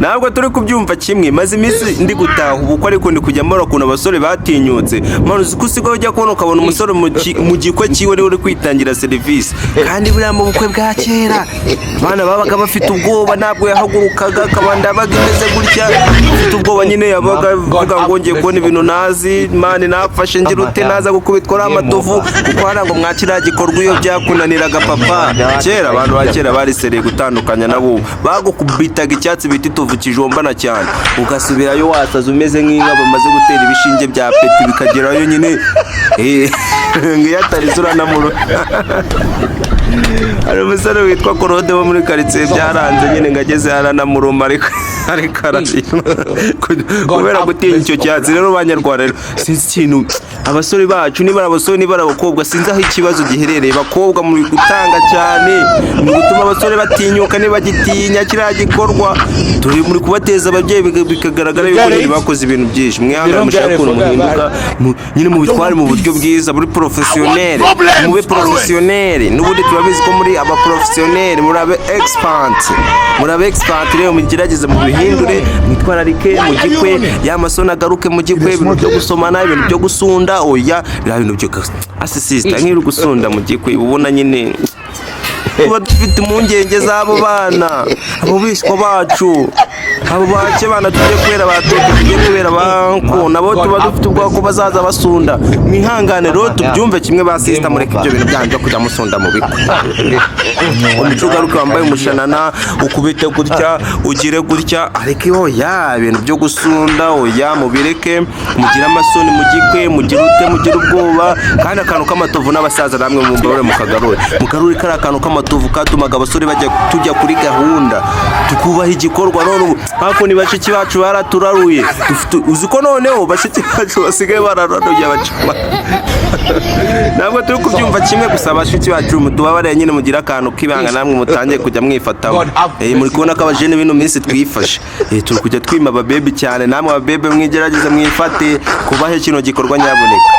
ntabwo turi kubyumva kimwe, maze iminsi ndi gutaha ubukwe ariko ndi kujya mbona ukuntu abasore batinyutse manu, uzi ko usigaye ujya kubona ukabona umusore mu gikwe cyiwe niwe uri kwitangira serivisi, kandi buriya mu bukwe bwa kera abana babaga bafite ubwoba, ntabwo yahagurukaga akabanda yabaga imeze gutya afite ubwoba nyine, yabaga avuga ngo ngiye kubona ibintu nazi mani nafashe ngira ute naza gukubitwa n'amatovu, kuko hariya ngo mwakiriya gikorwa iyo byakunaniraga papa. Kera abantu ba kera barisereye gutandukanya nabo, bagukubitaga icyatsi bita itovu kijombana cyane, ugasubirayo wasaza umeze nk'inka bamaze gutera ibishinge bya peti bikagerayo nyine ngiyo atari uranamuro. hari umusore witwa Korode wo muri karitsiye byaranze nyine ngo ageze haranamuruma ariko kubera gutinya icyo cyatsi. Rero banyarwanda sinzi ikintu abasore bacu, niba abasore niba abakobwa, sinzi aho ikibazo giherereye. Bakobwa muri gutanga cyane, muri gutuma abasore batinyuka, niba gitinya kiriya gikorwa turi muri kubateza ababyeyi bikagaragara yuko nyine bakoze ibintu byinshi. Mwihangane mushaka ukuntu muhinduka nyine mu bitware mu buryo bwiza, muri professionnel, mube professionnel. N'ubundi turabizi ko muri aba professionnel, muri abe expert rero mugerageze mu bihindure, mwitwararike mu gikwe, y'amasoni agaruke mu gikwe, ibintu byo gusomana, ibintu byo gusunda, oya ibintu byo asisista nk'iri gusunda mu gikwe ubona nyine tuba dufite impungenge z'abo bana, abo biswa bacu, abo bake bana tugiye kubera bateka, tugiye kubera banko nabo tuba dufite ubwoba ko bazaza basunda. Mwihangane rero tubyumve kimwe ba sister, mureke ibyo bintu byanyu byo kujya musunda mu biko. Umuco ugaruka wambaye umushanana ukubite gutya ugire gutya, ariko oya ibintu byo gusunda oya mubireke, mugire amasoni mu gikwe, mugire ubwoba, kandi akantu k'amatovu n'abasaza namwe mu mbabare mugarure kari akantu k'amatovu katumaga abasore tujya kuri gahunda tukubaha igikorwa. None hapo ni bashiki bacu baraturaruye, uzi ko noneho bashiki bacu basigaye barararuye abacuma. Ntabwo turi kubyumva kimwe, gusa bashiki bacu mutubabare nyine mugira akantu kibanga namwe mutangiye kujya mwifataho. Muri kubona ko abajene bino minsi twifashe, turi kujya twima ababebe cyane, namwe ababebe mwigerageze mwifate kubahe kino gikorwa nyaboneka.